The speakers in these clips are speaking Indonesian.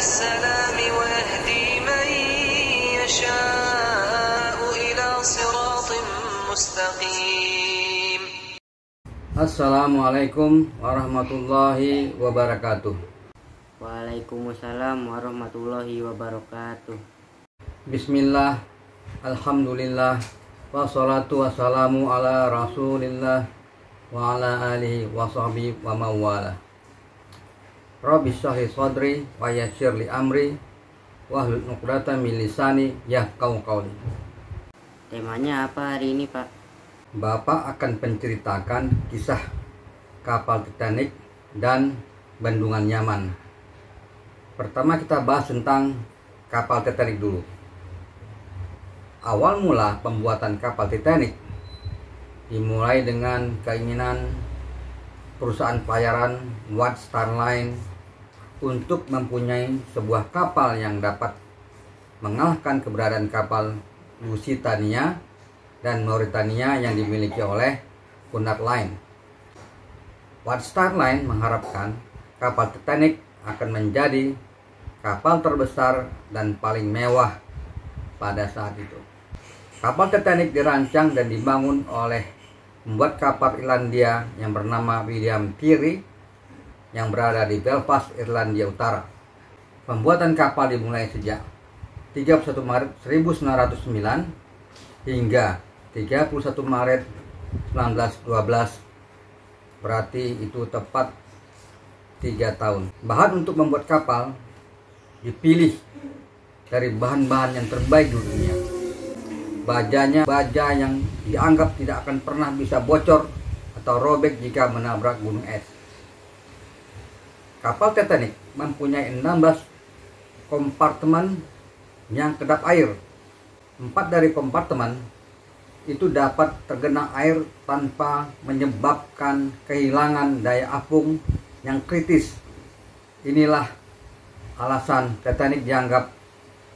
السلام ويهدي من يشاء إلى صراط مستقيم. Assalamualaikum warahmatullahi wabarakatuh. Waalaikumsalam warahmatullahi wabarakatuh. Bismillah, alhamdulillah, wassalatu wassalamu ala rasulillah wa ala alihi wa sahbihi wa mawala. Rabbi shrah li sadri wa yassir li amri wahlul 'uqdatam min lisani yafqahu qawli. Temanya apa hari ini, Pak? Bapak akan menceritakan kisah kapal Titanic dan bendungan Yaman. Pertama kita bahas tentang kapal Titanic dulu. Awal mula pembuatan kapal Titanic dimulai dengan keinginan perusahaan pelayaran White Star Line untuk mempunyai sebuah kapal yang dapat mengalahkan keberadaan kapal Lusitania dan Mauritania yang dimiliki oleh Cunard Line. White Star Line mengharapkan kapal Titanic akan menjadi kapal terbesar dan paling mewah pada saat itu. Kapal Titanic dirancang dan dibangun oleh pembuat kapal Irlandia yang bernama William Peary yang berada di Belfast, Irlandia Utara. Pembuatan kapal dimulai sejak 31 Maret 1909 hingga 31 Maret 1912. Berarti itu tepat 3 tahun. Bahan untuk membuat kapal dipilih dari bahan-bahan yang terbaik di dunia. Bajanya baja yang dianggap tidak akan pernah bisa bocor atau robek jika menabrak gunung es. Kapal Titanic mempunyai 16 kompartemen yang kedap air. 4 dari kompartemen itu dapat tergenang air tanpa menyebabkan kehilangan daya apung yang kritis. Inilah alasan Titanic dianggap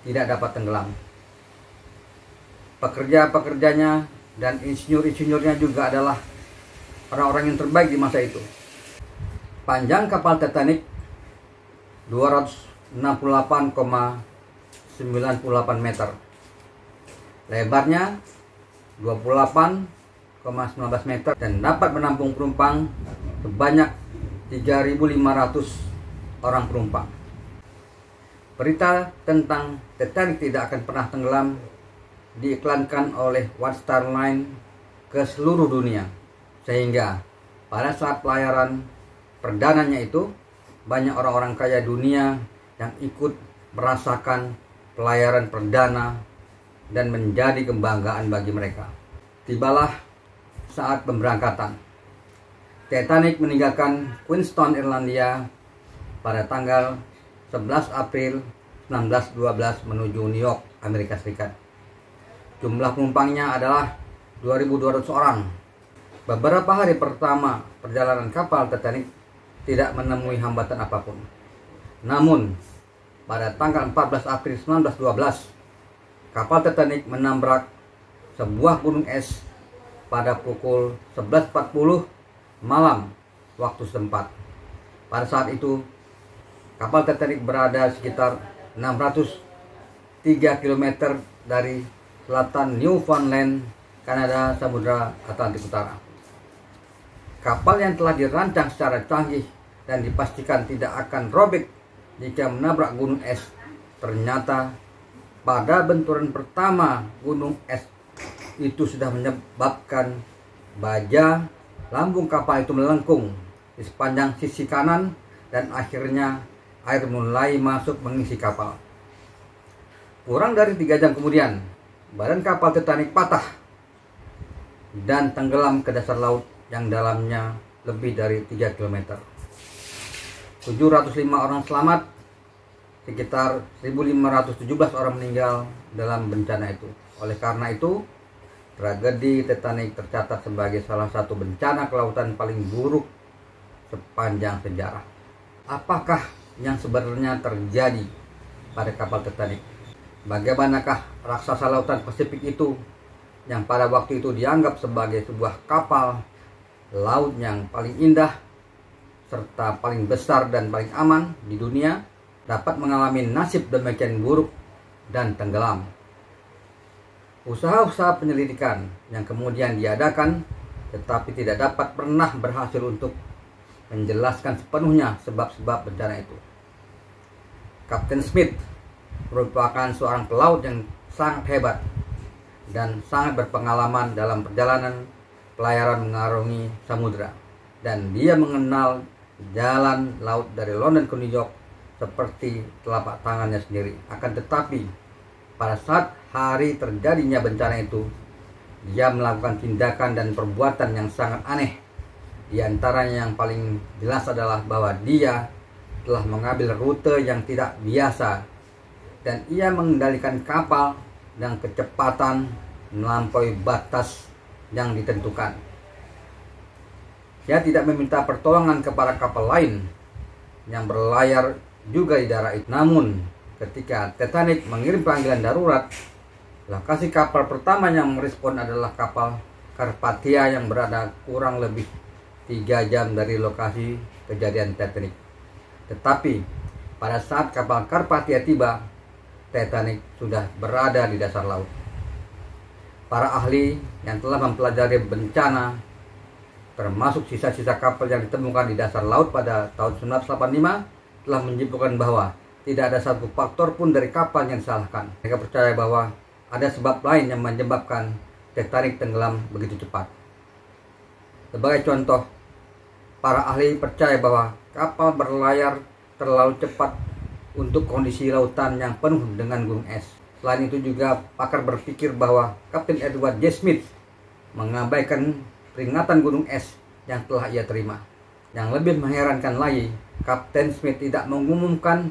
tidak dapat tenggelam. Pekerja-pekerjanya dan insinyur-insinyurnya juga adalah orang-orang yang terbaik di masa itu. Panjang kapal Titanic 268,98 meter. Lebarnya 28,19 meter dan dapat menampung penumpang sebanyak 3.500 orang penumpang. Berita tentang Titanic tidak akan pernah tenggelam diiklankan oleh White Star Line ke seluruh dunia, sehingga pada saat pelayaran perdananya itu banyak orang-orang kaya dunia yang ikut merasakan pelayaran perdana dan menjadi kebanggaan bagi mereka. Tibalah saat pemberangkatan. Titanic meninggalkan Queenstown, Irlandia pada tanggal 11 April 1912 menuju New York, Amerika Serikat. Jumlah penumpangnya adalah 2.200 orang. Beberapa hari pertama perjalanan kapal Titanic tidak menemui hambatan apapun. Namun, pada tanggal 14 April 1912, kapal Titanic menabrak sebuah gunung es pada pukul 11.40 malam waktu setempat. Pada saat itu, kapal Titanic berada sekitar 603 km dari selatan Newfoundland, Kanada, Samudra Atlantik Utara. Kapal yang telah dirancang secara canggih dan dipastikan tidak akan robek jika menabrak gunung es, ternyata pada benturan pertama gunung es itu sudah menyebabkan baja lambung kapal itu melengkung di sepanjang sisi kanan dan akhirnya air mulai masuk mengisi kapal. Kurang dari 3 jam kemudian, badan kapal Titanic patah dan tenggelam ke dasar laut yang dalamnya lebih dari 3 km. 705 orang selamat, sekitar 1.517 orang meninggal dalam bencana itu. Oleh karena itu, tragedi Titanic tercatat sebagai salah satu bencana kelautan paling buruk sepanjang sejarah. Apakah yang sebenarnya terjadi pada kapal Titanic? Bagaimanakah raksasa lautan Pasifik itu yang pada waktu itu dianggap sebagai sebuah kapal laut yang paling indah serta paling besar dan paling aman di dunia dapat mengalami nasib demikian buruk dan tenggelam. Usaha-usaha penyelidikan yang kemudian diadakan tetapi tidak dapat pernah berhasil untuk menjelaskan sepenuhnya sebab-sebab bencana itu. Kapten Smith merupakan seorang pelaut yang sangat hebat dan sangat berpengalaman dalam perjalanan pelayaran mengarungi samudera, dan dia mengenal jalan laut dari London ke New York seperti telapak tangannya sendiri. Akan tetapi pada saat hari terjadinya bencana itu, dia melakukan tindakan dan perbuatan yang sangat aneh. Di antaranya yang paling jelas adalah bahwa dia telah mengambil rute yang tidak biasa, dan ia mengendalikan kapal dengan kecepatan melampaui batas yang ditentukan. Dia tidak meminta pertolongan kepada kapal lain yang berlayar juga di daerah itu. Namun ketika Titanic mengirim panggilan darurat, lokasi kapal pertama yang merespon adalah kapal Carpathia yang berada kurang lebih 3 jam dari lokasi kejadian Titanic. Tetapi pada saat kapal Carpathia tiba, Titanic sudah berada di dasar laut. Para ahli yang telah mempelajari bencana, termasuk sisa-sisa kapal yang ditemukan di dasar laut pada tahun 1985, telah menyimpulkan bahwa tidak ada satu faktor pun dari kapal yang disalahkan. Mereka percaya bahwa ada sebab lain yang menyebabkan Titanic tenggelam begitu cepat. Sebagai contoh, para ahli percaya bahwa kapal berlayar terlalu cepat untuk kondisi lautan yang penuh dengan gunung es. Selain itu juga pakar berpikir bahwa Kapten Edward J. Smith mengabaikan peringatan gunung es yang telah ia terima. Yang lebih mengherankan lagi, Kapten Smith tidak mengumumkan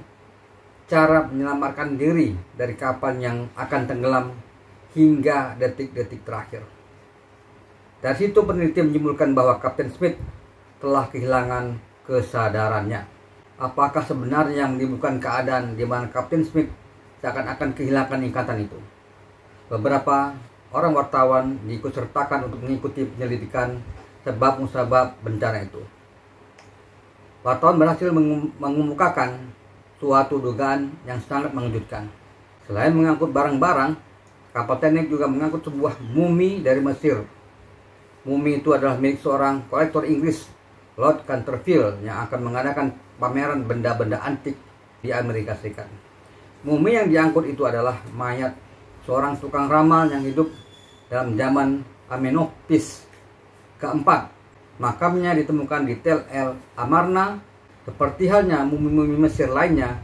cara menyelamatkan diri dari kapal yang akan tenggelam hingga detik-detik terakhir. Dari situ peneliti menyimpulkan bahwa Kapten Smith telah kehilangan kesadarannya. Apakah sebenarnya yang menimbulkan keadaan di mana Kapten Smith seakan-akan kehilangan ingatan itu? Beberapa orang wartawan diikutsertakan untuk mengikuti penyelidikan sebab-musabab bencana itu. Wartawan berhasil mengemukakan suatu dugaan yang sangat mengejutkan. Selain mengangkut barang-barang, kapal Titanic juga mengangkut sebuah mumi dari Mesir. Mumi itu adalah milik seorang kolektor Inggris, Lord Canterville, yang akan mengadakan pameran benda-benda antik di Amerika Serikat. Mumi yang diangkut itu adalah mayat seorang tukang ramal yang hidup dalam zaman Amenopis keempat. Makamnya ditemukan di Tel El Amarna. Seperti halnya mumi-mumi Mesir lainnya,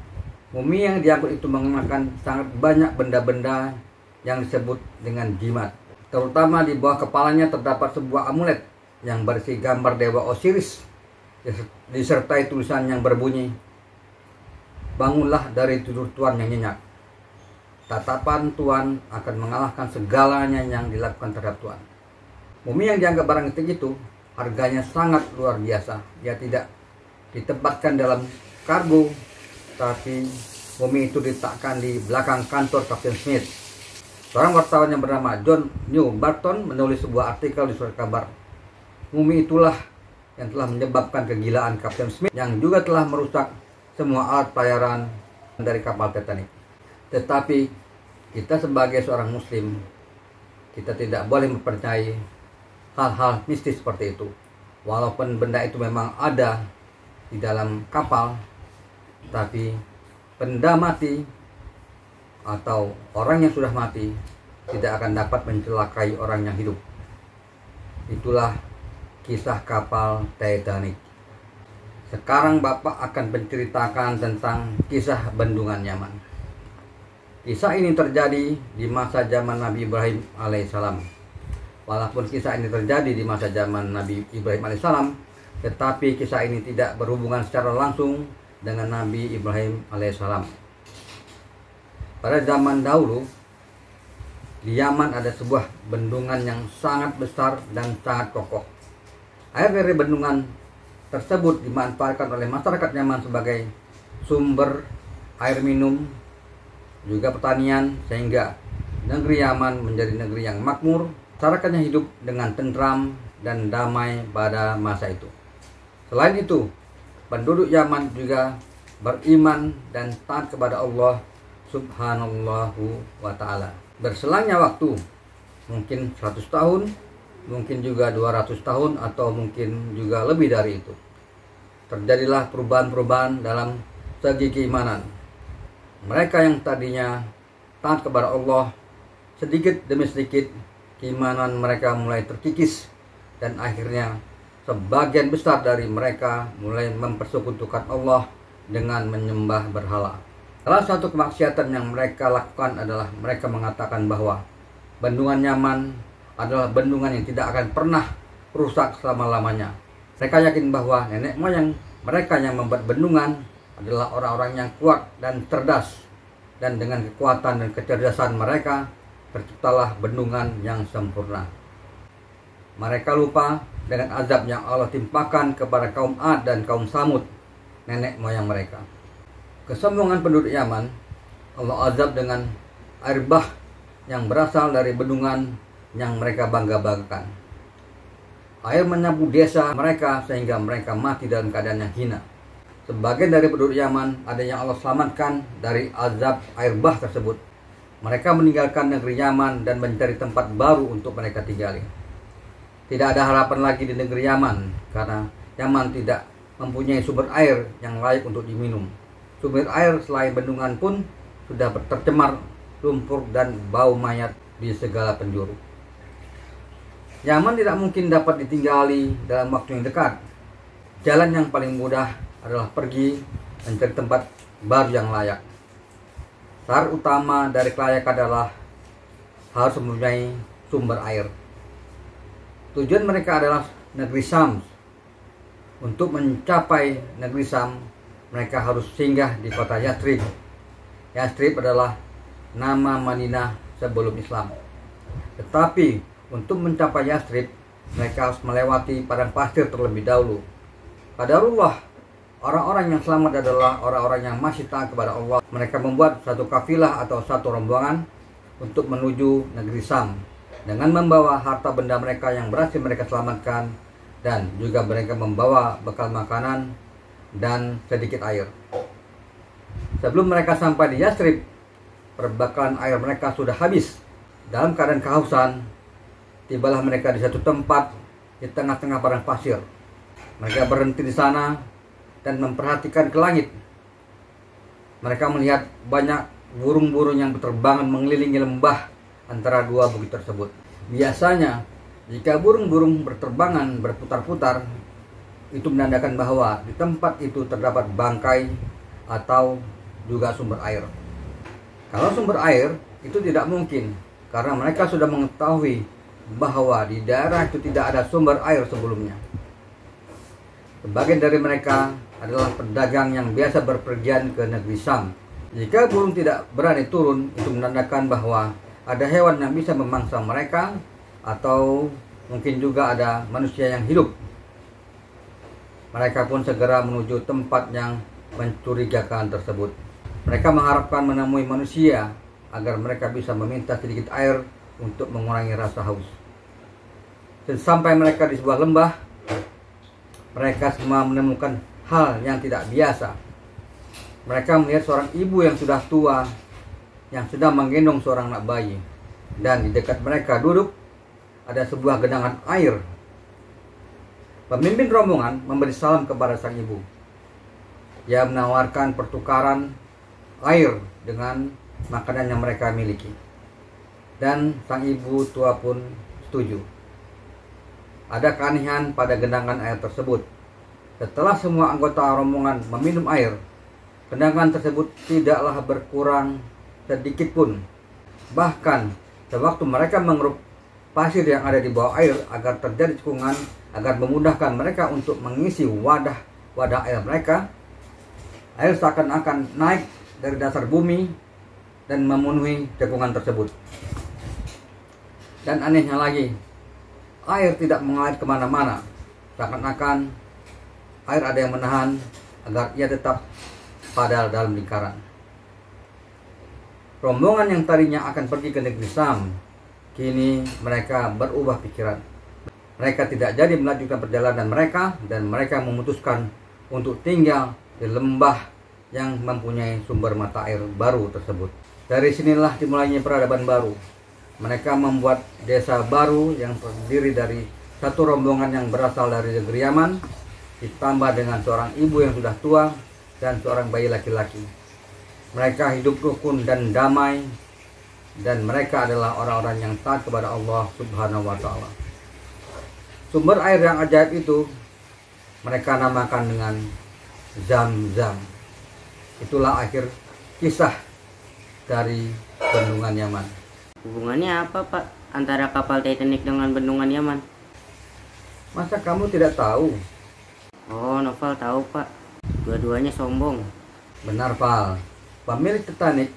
mumi yang diangkut itu mengenakan sangat banyak benda-benda yang disebut dengan jimat. Terutama di bawah kepalanya terdapat sebuah amulet yang berisi gambar dewa Osiris, disertai tulisan yang berbunyi, "Bangunlah dari tidur Tuhan yang nyenyak. Tatapan Tuhan akan mengalahkan segalanya yang dilakukan terhadap Tuhan." Mumi yang dianggap barang antik itu harganya sangat luar biasa. Dia tidak ditempatkan dalam kargo, tapi mumi itu diletakkan di belakang kantor Kapten Smith. Seorang wartawan yang bernama John New Barton menulis sebuah artikel di surat kabar. Mumi itulah yang telah menyebabkan kegilaan Kapten Smith, yang juga telah merusak semua alat pelayaran dari kapal Titanic. Tetapi kita sebagai seorang muslim, kita tidak boleh mempercayai hal-hal mistis seperti itu. Walaupun benda itu memang ada di dalam kapal, tapi benda mati atau orang yang sudah mati tidak akan dapat mencelakai orang yang hidup. Itulah kisah kapal Titanic. Sekarang Bapak akan menceritakan tentang kisah Bendungan Yaman. Kisah ini terjadi di masa zaman Nabi Ibrahim alaihissalam. Walaupun kisah ini terjadi di masa zaman Nabi Ibrahim alaihissalam, tetapi kisah ini tidak berhubungan secara langsung dengan Nabi Ibrahim alaihissalam. Pada zaman dahulu, di Yaman ada sebuah bendungan yang sangat besar dan sangat kokoh. Air dari bendungan tersebut dimanfaatkan oleh masyarakat Yaman sebagai sumber air minum, juga pertanian, sehingga negeri Yaman menjadi negeri yang makmur. Masyarakatnya hidup dengan tentram dan damai pada masa itu. Selain itu, penduduk Yaman juga beriman dan taat kepada Allah Subhanallahu wa ta'ala. Berselangnya waktu, mungkin 100 tahun, mungkin juga 200 tahun, atau mungkin juga lebih dari itu, terjadilah perubahan-perubahan dalam segi keimanan. Mereka yang tadinya taat kepada Allah, sedikit demi sedikit keimanan mereka mulai terkikis, dan akhirnya sebagian besar dari mereka mulai mempersekutukan Allah dengan menyembah berhala. Salah satu kemaksiatan yang mereka lakukan adalah mereka mengatakan bahwa bendungan Yaman adalah bendungan yang tidak akan pernah rusak selama-lamanya. Mereka yakin bahwa nenek moyang mereka yang membuat bendungan adalah orang-orang yang kuat dan cerdas, dan dengan kekuatan dan kecerdasan mereka terciptalah bendungan yang sempurna. Mereka lupa dengan azab yang Allah timpakan kepada kaum Ad dan kaum Samud, nenek moyang mereka. Kesombongan penduduk Yaman Allah azab dengan air bah yang berasal dari bendungan yang mereka bangga-banggakan. Air menyapu desa mereka sehingga mereka mati dalam keadaan yang hina. Sebagian dari penduduk Yaman ada yang Allah selamatkan dari azab air bah tersebut. Mereka meninggalkan negeri Yaman dan mencari tempat baru untuk mereka tinggali. Tidak ada harapan lagi di negeri Yaman karena Yaman tidak mempunyai sumber air yang layak untuk diminum. Sumber air selain bendungan pun sudah tercemar lumpur dan bau mayat di segala penjuru. Yaman tidak mungkin dapat ditinggali dalam waktu yang dekat. Jalan yang paling mudah adalah pergi mencari tempat baru yang layak. Syarat utama dari kelayakan adalah harus mempunyai sumber air. Tujuan mereka adalah negeri Syam. Untuk mencapai negeri Syam, mereka harus singgah di kota Yathrib. Yathrib adalah nama Madinah sebelum Islam. Tetapi untuk mencapai Yathrib, mereka harus melewati padang pasir terlebih dahulu. Qadarullah, orang-orang yang selamat adalah orang-orang yang masih taat kepada Allah. Mereka membuat satu kafilah atau satu rombongan untuk menuju negeri Syam dengan membawa harta benda mereka yang berhasil mereka selamatkan, dan juga mereka membawa bekal makanan dan sedikit air. Sebelum mereka sampai di Yathrib, perbekalan air mereka sudah habis. Dalam keadaan kehausan, tibalah mereka di satu tempat di tengah-tengah padang pasir. Mereka berhenti di sana dan memperhatikan ke langit. Mereka melihat banyak burung-burung yang berterbangan mengelilingi lembah antara dua bukit tersebut. Biasanya, jika burung-burung berterbangan berputar-putar, itu menandakan bahwa di tempat itu terdapat bangkai atau juga sumber air. Kalau sumber air, itu tidak mungkin karena mereka sudah mengetahui bahwa di daerah itu tidak ada sumber air sebelumnya. Sebagian dari mereka adalah pedagang yang biasa berpergian ke negeri Syam. Jika burung tidak berani turun, itu menandakan bahwa ada hewan yang bisa memangsa mereka, atau mungkin juga ada manusia yang hidup. Mereka pun segera menuju tempat yang mencurigakan tersebut. Mereka mengharapkan menemui manusia agar mereka bisa meminta sedikit air untuk mengurangi rasa haus. Sampai mereka di sebuah lembah, mereka semua menemukan hal yang tidak biasa. Mereka melihat seorang ibu yang sudah tua yang sedang menggendong seorang anak bayi, dan di dekat mereka duduk ada sebuah genangan air. Pemimpin rombongan memberi salam kepada sang ibu. Ia menawarkan pertukaran air dengan makanan yang mereka miliki, dan sang ibu tua pun setuju. Ada keanehan pada genangan air tersebut. Setelah semua anggota rombongan meminum air, genangan tersebut tidaklah berkurang sedikit pun. Bahkan sewaktu mereka mengeruk pasir yang ada di bawah air agar terjadi cekungan, agar memudahkan mereka untuk mengisi wadah air mereka, air seakan-akan naik dari dasar bumi dan memenuhi cekungan tersebut. Dan anehnya lagi, air tidak mengalir kemana-mana. Seakan-akan air ada yang menahan agar ia tetap pada dalam lingkaran. Rombongan yang tadinya akan pergi ke negeri Syam, kini mereka berubah pikiran. Mereka tidak jadi melanjutkan perjalanan mereka, dan mereka memutuskan untuk tinggal di lembah yang mempunyai sumber mata air baru tersebut. Dari sinilah dimulainya peradaban baru. Mereka membuat desa baru yang terdiri dari satu rombongan yang berasal dari negeri Yaman, ditambah dengan seorang ibu yang sudah tua dan seorang bayi laki-laki. Mereka hidup rukun dan damai, dan mereka adalah orang-orang yang taat kepada Allah Subhanahu wa Ta'ala. Sumber air yang ajaib itu mereka namakan dengan Zam-Zam. Itulah akhir kisah dari bendungan Yaman. Hubungannya apa, Pak, antara kapal Titanic dengan bendungan Yaman? Masa kamu tidak tahu? Oh, Noval tahu, Pak. Dua-duanya sombong. Benar, Val. Pemilik Titanic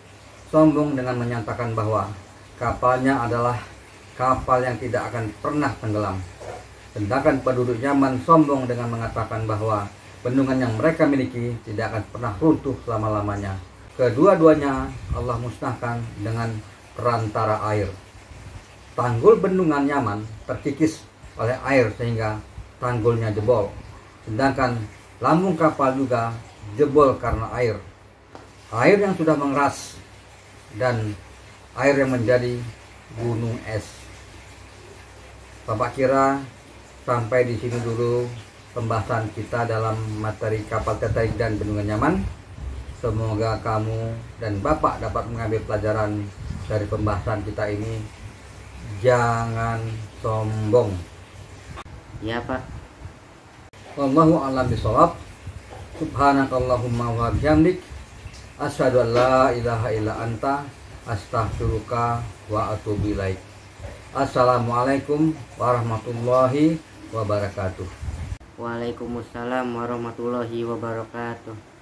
sombong dengan menyatakan bahwa kapalnya adalah kapal yang tidak akan pernah tenggelam. Sedangkan penduduk Yaman sombong dengan mengatakan bahwa bendungan yang mereka miliki tidak akan pernah runtuh selama-lamanya. Kedua-duanya Allah musnahkan dengan perantara air. Tanggul bendungan Yaman terkikis oleh air sehingga tanggulnya jebol. Sedangkan lambung kapal juga jebol karena air. Air yang sudah mengeras dan air yang menjadi gunung es. Bapak kira sampai di sini dulu pembahasan kita dalam materi kapal Titanic dan bendungan Yaman. Semoga kamu dan Bapak dapat mengambil pelajaran dari pembahasan kita ini. Jangan sombong. Ya, Pak. Wallahu a'lam bishawab. Subhanakallahumma wa bihamdik, asyhadu an la ilaha illa anta, astaghfiruka wa atubu ilaik. Assalamualaikum warahmatullahi wabarakatuh. Waalaikumsalam warahmatullahi wabarakatuh.